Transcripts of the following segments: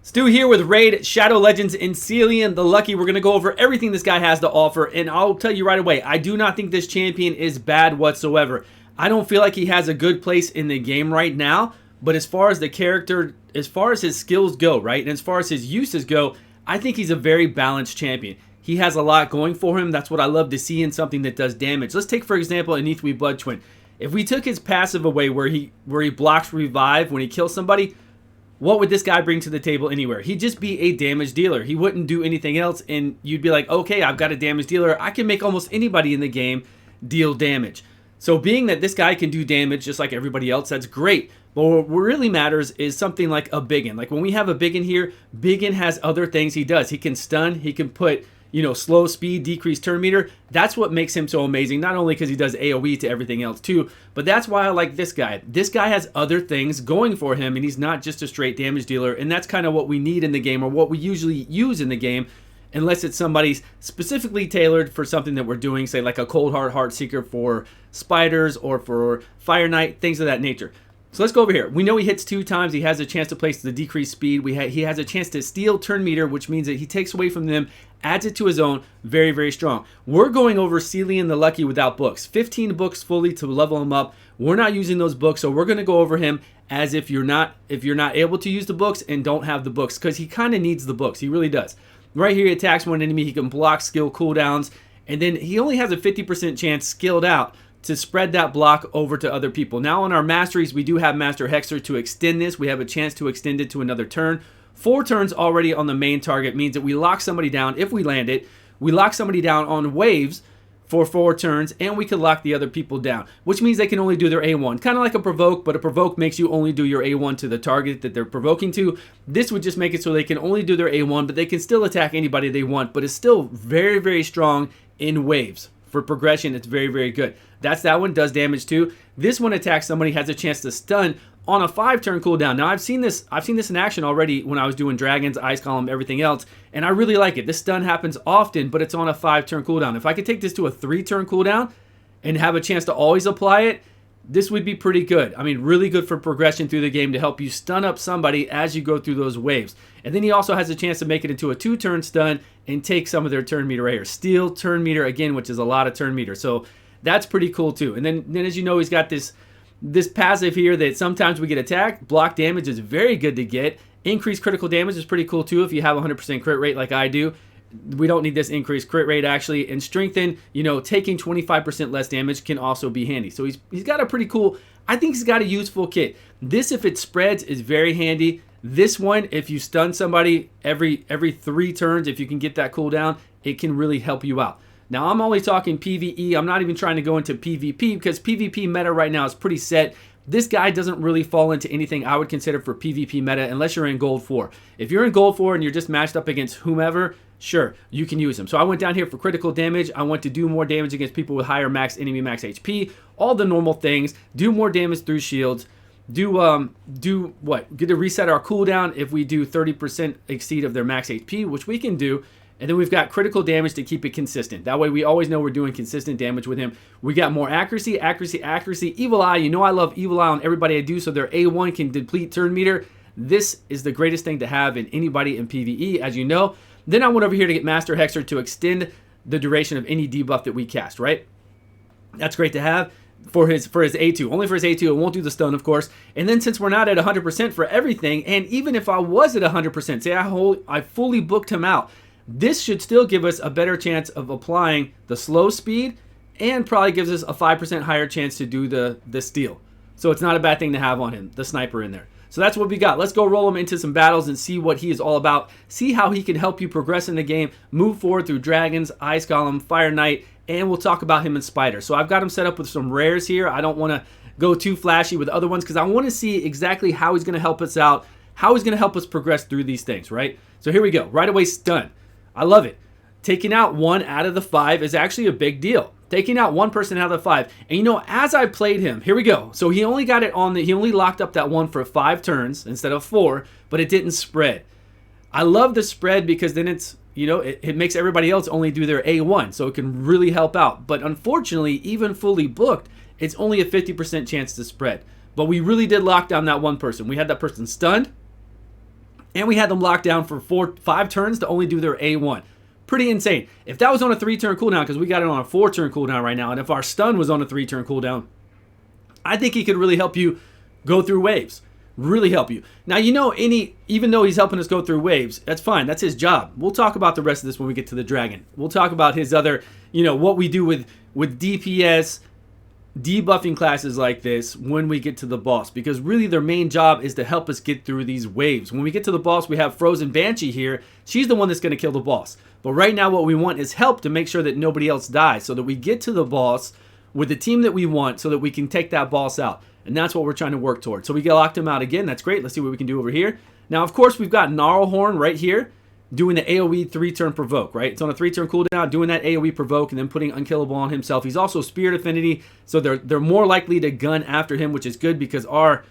Stu here with Raid, Shadow Legends, and Cillian the Lucky. We're going to go over everything this guy has to offer, and I'll tell you right away, I do not think this champion is bad whatsoever. I don't feel like he has a good place in the game right now, but as far as the character, as far as his skills go, right, and as far as his uses go, I think he's a very balanced champion. He has a lot going for him. That's what I love to see in something that does damage. Let's take, for example, Anithwi Blood Twin. If we took his passive away where he blocks revive when he kills somebody, what would this guy bring to the table anywhere? He'd just be a damage dealer. He wouldn't do anything else, and you'd be like, okay, I've got a damage dealer. I can make almost anybody in the game deal damage. So being that this guy can do damage just like everybody else, that's great. But what really matters is something like a Biggin. Like when we have a Biggin here, Biggin has other things he does. He can stun, he can put, slow speed, decreased turn meter. That's what makes him so amazing, not only because he does AoE to everything else too, but that's why I like this guy. This guy has other things going for him, and he's not just a straight damage dealer, and that's kind of what we need in the game, or what we usually use in the game, unless it's somebody's specifically tailored for something that we're doing, say like a Cold Heart Heartseeker for spiders, or for Fire Knight, things of that nature. So let's go over here. We know he hits 2 times. He has a chance to place the decreased speed. He has a chance to steal turn meter, which means that he takes away from them, adds it to his own. Very, very strong. We're going over Cillian the Lucky without books. 15 books fully to level him up. We're not using those books, so we're going to go over him as if you're not able to use the books and don't have the books, because he kind of needs the books. He really does. Right here, he attacks one enemy. He can block skill cooldowns, and then he only has a 50% chance skilled out to spread that block over to other people. Now on our Masteries, we do have Master Hexer to extend this. We have a chance to extend it to another turn. 4 turns already on the main target means that we lock somebody down if we land it. We lock somebody down on waves for 4 turns, and we can lock the other people down, which means they can only do their A1. Kind of like a provoke, but a provoke makes you only do your A1 to the target that they're provoking to. This would just make it so they can only do their A1, but they can still attack anybody they want, but it's still very, very strong in waves. For progression, it's very, very good. That's that one, does damage too. This one attacks somebody, has a chance to stun on a 5-turn cooldown. Now I've seen this in action already when I was doing dragons, ice column, everything else, and I really like it. This stun happens often, but it's on a 5-turn cooldown. If I could take this to a 3-turn cooldown and have a chance to always apply it, this would be pretty good. I mean, really good for progression through the game to help you stun up somebody as you go through those waves. And then he also has a chance to make it into a 2-turn stun and take some of their turn meter right here. Steal turn meter again, which is a lot of turn meter. So that's pretty cool too. And then as you know, he's got this passive here that sometimes we get attacked. Block damage is very good to get. Increased critical damage is pretty cool too if you have 100% crit rate like I do. We don't need this increased crit rate actually. And strengthen, taking 25% less damage can also be handy. So he's got a pretty cool, I think he's got a useful kit. This, if it spreads, is very handy. This one, if you stun somebody every 3 turns, if you can get that cooldown, it can really help you out. Now, I'm only talking PvE. I'm not even trying to go into PvP because PvP meta right now is pretty set. This guy doesn't really fall into anything I would consider for PvP meta unless you're in Gold 4. If you're in Gold 4 and you're just matched up against whomever, sure, you can use him. So I went down here for critical damage. I want to do more damage against people with higher enemy max HP. All the normal things. Do more damage through shields. Get to reset our cooldown if we do 30% exceed of their max HP, which we can do. And then we've got critical damage to keep it consistent. That way we always know we're doing consistent damage with him. We got more accuracy. Evil Eye, I love Evil Eye on everybody I do, so their A1 can deplete turn meter. This is the greatest thing to have in anybody in PvE, as you know. Then I went over here to get Master Hexer to extend the duration of any debuff that we cast, right? That's great to have for his A2. Only for his A2, it won't do the stun, of course. And then since we're not at 100% for everything, and even if I was at 100%, say I fully booked him out, this should still give us a better chance of applying the slow speed, and probably gives us a 5% higher chance to do the steal. So it's not a bad thing to have on him, the sniper in there. So that's what we got. Let's go roll him into some battles and see what he is all about. See how he can help you progress in the game, move forward through dragons, ice golem, fire knight, and we'll talk about him in spider. So I've got him set up with some rares here. I don't want to go too flashy with other ones because I want to see exactly how he's going to help us out, how he's going to help us progress through these things, right? So here we go. Right away, stun. I love it. Taking out 1 out of the 5 is actually a big deal. Taking out 1 person out of the 5. And as I played him, here we go. So he only got it he only locked up that 1 for 5 turns instead of 4, but it didn't spread. I love the spread because then it's, it makes everybody else only do their A1, so it can really help out. But unfortunately, even fully booked, it's only a 50% chance to spread. But we really did lock down that 1 person. We had that person stunned. And we had them locked down for 5 turns to only do their A1. Pretty insane. If that was on a 3-turn cooldown, because we got it on a 4-turn cooldown right now, and if our stun was on a 3-turn cooldown, I think he could really help you go through waves. Really help you. Now, even though he's helping us go through waves, that's fine. That's his job. We'll talk about the rest of this when we get to the dragon. We'll talk about his other, what we do with DPS, debuffing classes like this when we get to the boss, because really their main job is to help us get through these waves. When we get to the boss, we have Frozen Banshee here. She's the one that's going to kill the boss. But right now what we want is help to make sure that nobody else dies, so that we get to the boss with the team that we want, so that we can take that boss out. And that's what we're trying to work towards. So we locked him out again. That's great. Let's see what we can do over here. Now, of course, we've got Gnarlhorn right here doing the AoE 3-turn provoke, right? It's on a 3-turn cooldown, doing that AoE provoke and then putting unkillable on himself. He's also Spirit Affinity, so they're more likely to gun after him, which is good, because our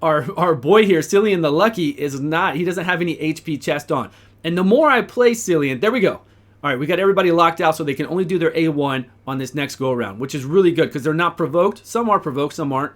boy here, Cillian the Lucky, he doesn't have any HP chest on. And the more I play Cillian, there we go. All right, we got everybody locked out so they can only do their A1 on this next go-around, which is really good because they're not provoked. Some are provoked, some aren't.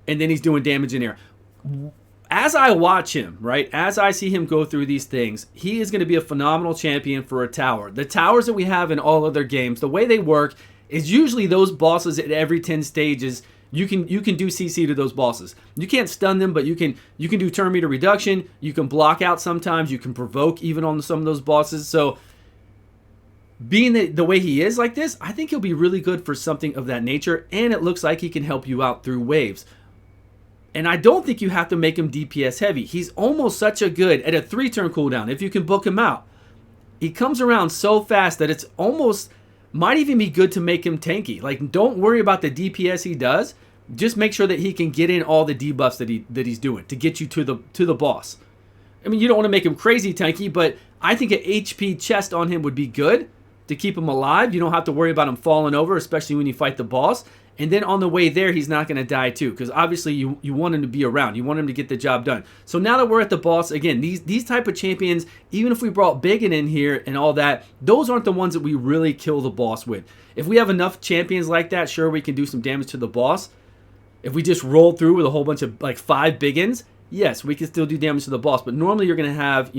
And then he's doing damage in air. As I watch him, right, as I see him go through these things, he is going to be a phenomenal champion for a tower. The towers that we have in all other games, the way they work is usually those bosses at every 10 stages, you can do CC to those bosses. You can't stun them, but you can do turn meter reduction. You can block out sometimes. You can provoke even on some of those bosses. So being the way he is like this, I think he'll be really good for something of that nature, and it looks like he can help you out through waves. And I don't think you have to make him DPS heavy. He's almost such a good at a 3-turn cooldown if you can book him out. He comes around so fast that it's almost might even be good to make him tanky. Like, don't worry about the DPS he does. Just make sure that he can get in all the debuffs that he's doing to get you to the boss. I mean, you don't want to make him crazy tanky, but I think an HP chest on him would be good to keep him alive. You don't have to worry about him falling over, especially when you fight the boss. And then on the way there, he's not going to die too, because obviously you want him to be around. You want him to get the job done. So now that we're at the boss, again, these type of champions, even if we brought Biggin in here and all that, those aren't the ones that we really kill the boss with. If we have enough champions like that, sure, we can do some damage to the boss. If we just roll through with a whole bunch of like 5 Biggins, yes, we can still do damage to the boss. But normally you're going to have,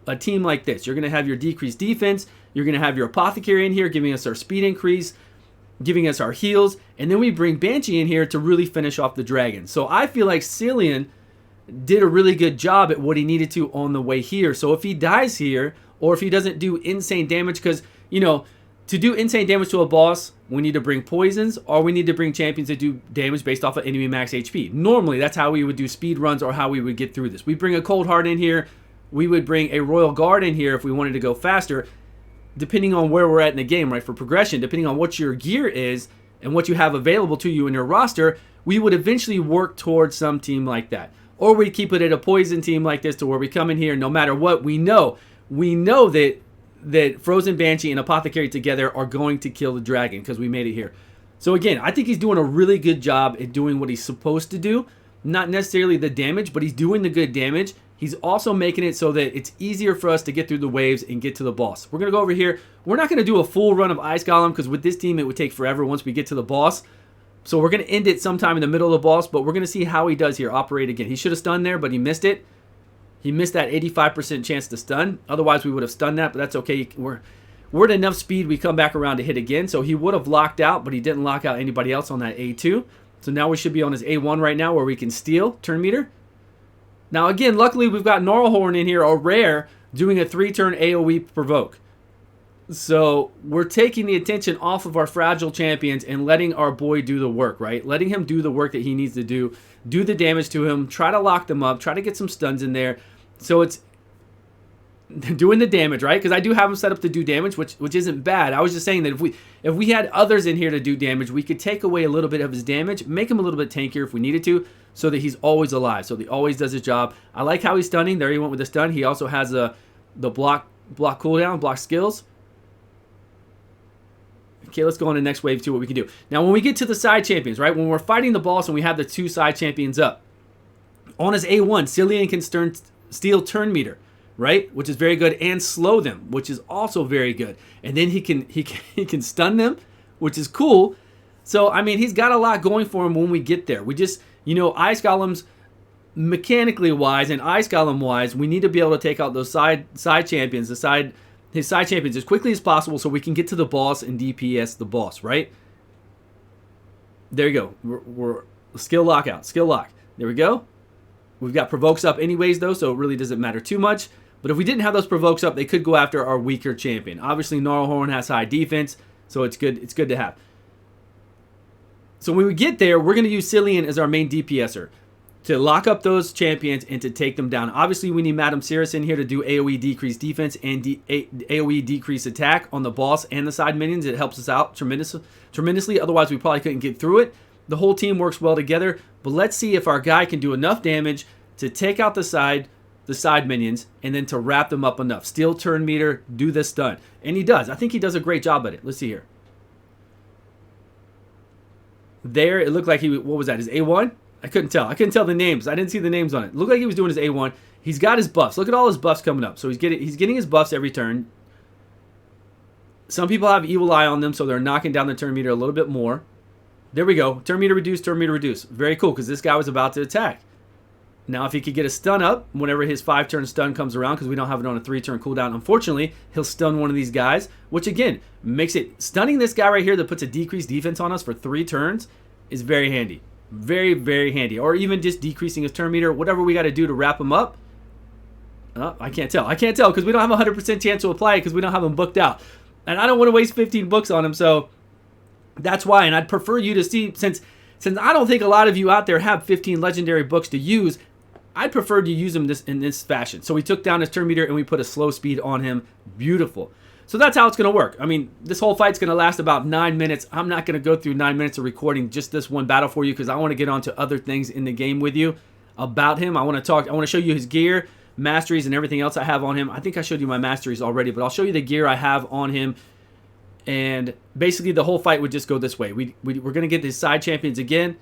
a team like this. You're going to have your decreased defense. You're going to have your apothecary in here giving us our speed increase, giving us our heals, and then we bring Banshee in here to really finish off the dragon. So I feel like Cillian did a really good job at what he needed to on the way here. So if he dies here, or if he doesn't do insane damage, because, to do insane damage to a boss, we need to bring poisons, or we need to bring champions that do damage based off of enemy max HP. Normally, that's how we would do speed runs, or how we would get through this. We bring a Cold Heart in here. We would bring a Royal Guard in here if we wanted to go faster, depending on where we're at in the game, right? For progression, depending on what your gear is and what you have available to you in your roster, we would eventually work towards some team like that. Or we'd keep it at a poison team like this, to where we come in here, no matter what, we know that Frozen Banshee and Apothecary together are going to kill the dragon, because we made it here. So again, I think he's doing a really good job at doing what he's supposed to do. Not necessarily the damage, but he's doing the good damage. He's also making it so that it's easier for us to get through the waves and get to the boss. We're going to go over here. We're not going to do a full run of Ice Golem, because with this team it would take forever once we get to the boss. So we're going to end it sometime in the middle of the boss, but we're going to see how he does here. Operate again. He should have stunned there, but he missed it. He missed that 85% chance to stun. Otherwise, we would have stunned that, but that's okay. We're at enough speed. We come back around to hit again. So he would have locked out, but he didn't lock out anybody else on that A2. So now we should be on his A1 right now, where we can steal turn meter. Now, again, luckily, we've got Gnarlhorn in here, a rare, doing a 3-turn AoE provoke. So we're taking the attention off of our fragile champions and letting our boy do the work, right? Letting him do the work that he needs to do the damage to him, try to lock them up, try to get some stuns in there. So it's doing the damage, right? Because I do have him set up to do damage, which isn't bad. I was just saying that if we had others in here to do damage, we could take away a little bit of his damage, make him a little bit tankier if we needed to, so that he's always alive, so that he always does his job. I like how he's stunning. There he went with the stun. He also has the block cooldown, block skills. Okay, let's go on to the next wave, see what we can do. Now, when we get to the side champions, right, when we're fighting the boss and we have the 2 side champions up, on his A1, Cillian can steal turn meter, right, which is very good, and slow them, which is also very good. And then he can stun them, which is cool. So, I mean, he's got a lot going for him when we get there. We just, Ice Golems, mechanically wise and ice golem wise, we need to be able to take out those side champions, his side champions as quickly as possible so we can get to the boss and DPS the boss, right? There you go. We're skill lockout, skill lock. There we go. We've got provokes up anyways though, so it really doesn't matter too much. But if we didn't have those provokes up, they could go after our weaker champion. Obviously, Gnarlhorn has high defense, so it's good. It's good to have. So when we get there, we're going to use Cillian as our main DPSer to lock up those champions and to take them down. Obviously, we need Madame Cirrus in here to do AoE decrease defense and AoE decrease attack on the boss and the side minions. It helps us out tremendously. Otherwise, we probably couldn't get through it. The whole team works well together. But let's see if our guy can do enough damage to take out the side minions and then to wrap them up enough. Steal turn meter, do the stun. And he does. I think he does a great job at it. Let's see here. There, it looked like he, what was that, his A1? I couldn't tell. I couldn't tell the names. I didn't see the names on it. It looked like he was doing his A1. He's got his buffs. Look at all his buffs coming up. So he's getting his buffs every turn. Some people have Evil Eye on them, so they're knocking down the turn meter a little bit more. There we go. Turn meter reduce, turn meter reduce. Very cool, because this guy was about to attack. Now, if he could get a stun up whenever his 5-turn stun comes around, because we don't have it on a 3-turn cooldown, unfortunately, he'll stun one of these guys, which, again, makes it... Stunning this guy right here that puts a decreased defense on us for 3 turns is very handy. Very, very handy. Or even just decreasing his turn meter, whatever we got to do to wrap him up. I can't tell. I can't tell because we don't have a 100% chance to apply it because we don't have him booked out. And I don't want to waste 15 books on him, so that's why. And I'd prefer you to see, since I don't think a lot of you out there have 15 legendary books to use, I'd prefer to use him in this fashion. So we took down his turn meter and we put a slow speed on him. Beautiful. So that's how it's going to work. I mean, this whole fight's going to last about 9 minutes. I'm not going to go through 9 minutes of recording just this one battle for you because I want to get on to other things in the game with you about him. I want to show you his gear, masteries, and everything else I have on him. I think I showed you my masteries already, but I'll show you the gear I have on him. And basically the whole fight would just go this way. We're going to get these side champions again.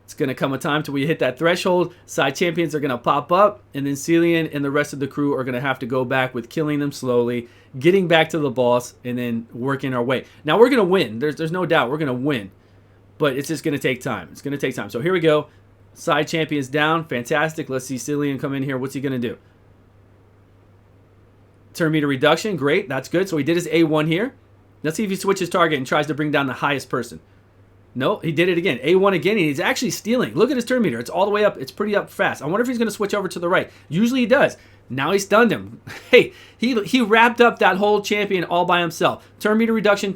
It's going to come a time till we hit that threshold. Side champions are going to pop up, and then Cillian and the rest of the crew are going to have to go back with killing them slowly, getting back to the boss, and then working our way. Now, we're going to win. There's no doubt we're going to win, but it's just going to take time. It's going to take time. So here we go. Side champions down. Fantastic. Let's see Cillian come in here. What's he going to do? Turn meter reduction. Great. That's good. So he did his A1 here. Let's see if he switches target and tries to bring down the highest person. No, he did it again. A1 again, and he's actually stealing. Look at his turn meter. It's all the way up. It's pretty up fast. I wonder if he's going to switch over to the right. Usually he does. Now he stunned him. Hey, he wrapped up that whole champion all by himself. Turn meter reduction,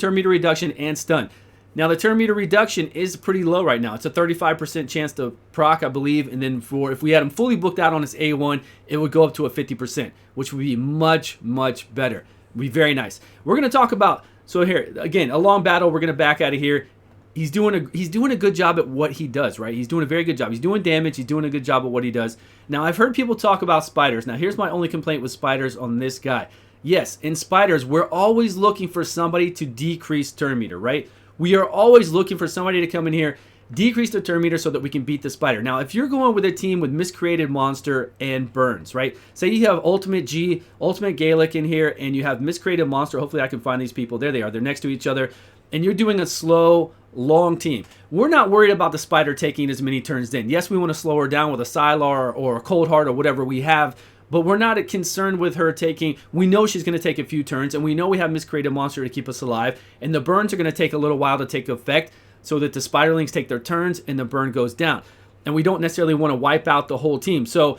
and stun. Now, the turn meter reduction is pretty low right now. It's a 35% chance to proc, I believe. And then if we had him fully booked out on his A1, it would go up to a 50%, which would be much, much better. Would be very nice. We're going to talk about... So here, again, a long battle. We're going to back out of here. He's doing a good job at what he does, right? He's doing a very good job. He's doing damage. He's doing a good job at what he does. Now, I've heard people talk about spiders. Now, here's my only complaint with spiders on this guy. Yes, in spiders, we're always looking for somebody to decrease turn meter, right? We are always looking for somebody to come in here, decrease the turn meter so that we can beat the spider. Now, if you're going with a team with Miscreated Monster and Burns, right? Say you have Ultimate G, Ultimate Gaelic in here, and you have Miscreated Monster. Hopefully, I can find these people. There they are. They're next to each other. And you're doing a slow, long team. We're not worried about the spider taking as many turns in. Yes, we want to slow her down with a Sylar or a Cold Heart or whatever we have, but we're not concerned with her taking... We know she's going to take a few turns, and we know we have Miscreated Monster to keep us alive, and the burns are going to take a little while to take effect so that the spiderlings take their turns and the burn goes down. And we don't necessarily want to wipe out the whole team. So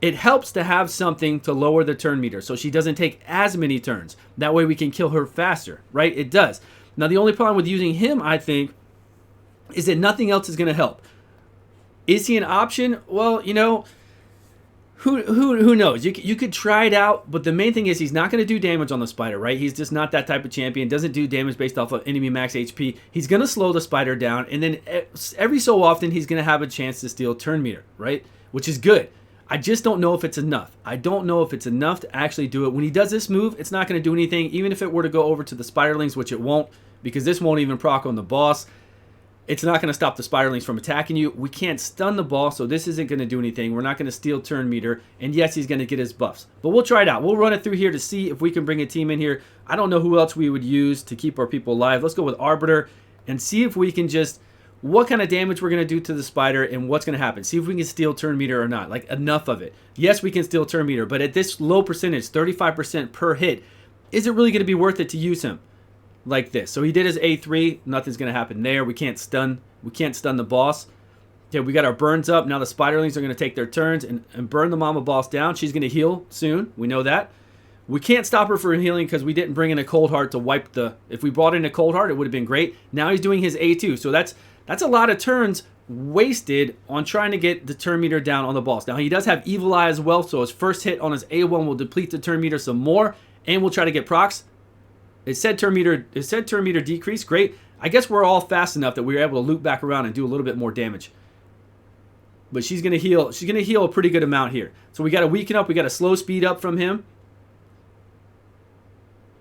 it helps to have something to lower the turn meter so she doesn't take as many turns. That way we can kill her faster, right? It does. Now, the only problem with using him, I think, is that nothing else is going to help. Is he an option? Well, you know, who knows? You could try it out, but the main thing is he's not going to do damage on the spider, right? He's just not that type of champion. Doesn't do damage based off of enemy max HP. He's going to slow the spider down, and then every so often he's going to have a chance to steal turn meter, right? Which is good. I just don't know if it's enough. I don't know if it's enough to actually do it. When he does this move, it's not going to do anything, even if it were to go over to the spiderlings, which it won't, because this won't even proc on the boss. It's not going to stop the spiderlings from attacking you. We can't stun the boss, so this isn't going to do anything. We're not going to steal turn meter, and yes, he's going to get his buffs. But we'll try it out. We'll run it through here to see if we can bring a team in here. I don't know who else we would use to keep our people alive. Let's go with Arbiter and see if we can just what kind of damage we're going to do to the spider and what's going to happen. See if we can steal turn meter or not. Like, enough of it. Yes, we can steal turn meter, but at this low percentage, 35% per hit, is it really going to be worth it to use him like this? So he did his A3. Nothing's going to happen there. We can't stun the boss. Okay, we got our burns up. Now the spiderlings are going to take their turns and burn the mama boss down. She's going to heal soon. We know that. We can't stop her from healing because we didn't bring in a cold heart to wipe the... If we brought in a cold heart, it would have been great. Now he's doing his A2. So that's a lot of turns wasted on trying to get the turn meter down on the boss. Now he does have Evil Eye as well. So his first hit on his A1 will deplete the turn meter some more. And we'll try to get procs. It said turn meter decrease. Great. I guess we're all fast enough that we were able to loop back around and do a little bit more damage. But she's going to heal. She's going to heal a pretty good amount here. So we got to weaken up. We got to slow speed up from him.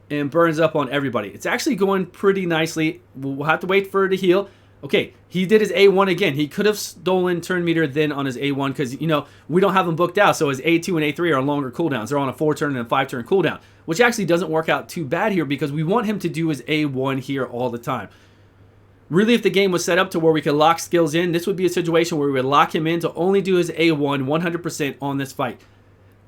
And burns up on everybody. It's actually going pretty nicely. We'll have to wait for her to heal. Okay, he did his A1 again. He could have stolen turn meter then on his A1 because, you know, we don't have him booked out. So his A2 and A3 are longer cooldowns. They're on a 4-turn and a 5-turn cooldown, which actually doesn't work out too bad here because we want him to do his A1 here all the time. Really, if the game was set up to where we could lock skills in, this would be a situation where we would lock him in to only do his A1 100% on this fight.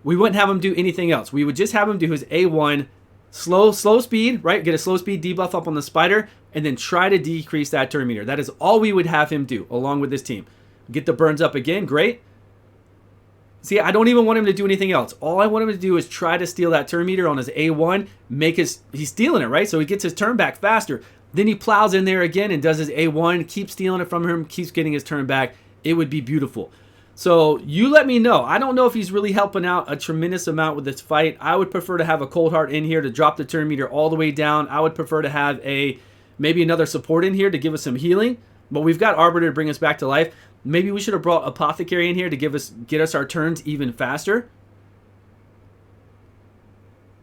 We wouldn't have him do anything else. We would just have him do his A1 slow speed, right? Get a slow speed debuff up on the spider, and then try to decrease that turn meter. That is all we would have him do, along with this team. Get the burns up again, great. See, I don't even want him to do anything else. All I want him to do is try to steal that turn meter on his A1, he's stealing it, right? So he gets his turn back faster. Then he plows in there again and does his A1, keeps stealing it from him, keeps getting his turn back. It would be beautiful. So you let me know. I don't know if he's really helping out a tremendous amount with this fight. I would prefer to have a cold heart in here to drop the turn meter all the way down. I would prefer to have maybe another support in here to give us some healing. But we've got Arbiter to bring us back to life. Maybe we should have brought Apothecary in here to get us our turns even faster.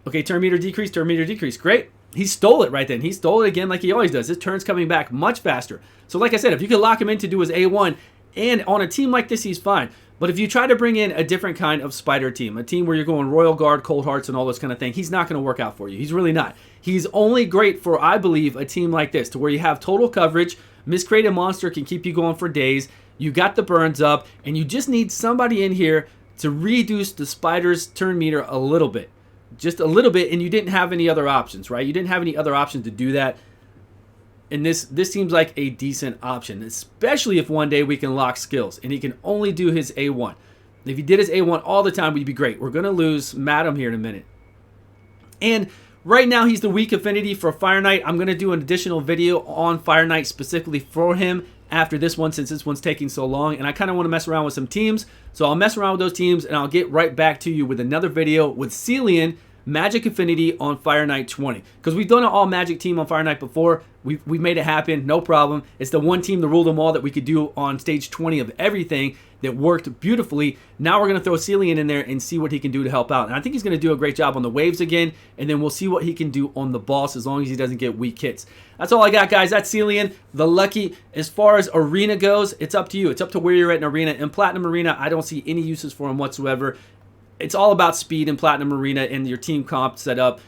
Okay, turn meter decrease, Great. He stole it right then. He stole it again like he always does. His turn's coming back much faster. So like I said, if you could lock him in to do his A1, and on a team like this, he's fine. But if you try to bring in a different kind of spider team, a team where you're going Royal Guard, Cold Hearts, and all this kind of thing, he's not going to work out for you. He's really not. He's only great for, I believe, a team like this, to where you have total coverage, Miscreated Monster can keep you going for days, you got the burns up, and you just need somebody in here to reduce the spider's turn meter a little bit. Just a little bit, and you didn't have any other options, right? You didn't have any other options to do that. And this seems like a decent option, especially if one day we can lock skills and he can only do his A1. If he did his A1 all the time, we'd be great. We're going to lose Madam here in a minute. And right now, he's the weak affinity for Fire Knight. I'm going to do an additional video on Fire Knight specifically for him after this one, since this one's taking so long. And I kind of want to mess around with some teams. So I'll mess around with those teams and I'll get right back to you with another video with Cillian, Magic Affinity on Fire Knight 20. Because we've done an all Magic team on Fire Knight before. We made it happen, no problem. It's the one team to rule them all that we could do on stage 20 of everything that worked beautifully. Now we're going to throw Cillian in there and see what he can do to help out. And I think he's going to do a great job on the waves again. And then we'll see what he can do on the boss as long as he doesn't get weak hits. That's all I got, guys. That's Cillian, the Lucky. As far as Arena goes, it's up to you. It's up to where you're at in Arena. In Platinum Arena, I don't see any uses for him whatsoever. It's all about speed in Platinum Arena and your team comp set up.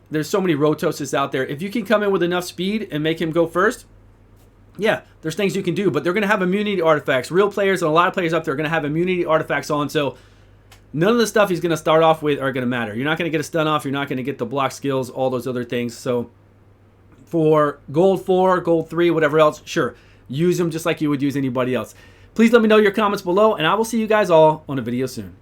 There's so many Rotoses out there. If you can come in with enough speed and make him go first, yeah, there's things you can do. But they're going to have immunity artifacts. Real players and a lot of players up there are going to have immunity artifacts on. So none of the stuff he's going to start off with are going to matter. You're not going to get a stun off. You're not going to get the block skills, all those other things. So for Gold 4, Gold 3, whatever else, sure. Use them just like you would use anybody else. Please let me know your comments below, and I will see you guys all on a video soon.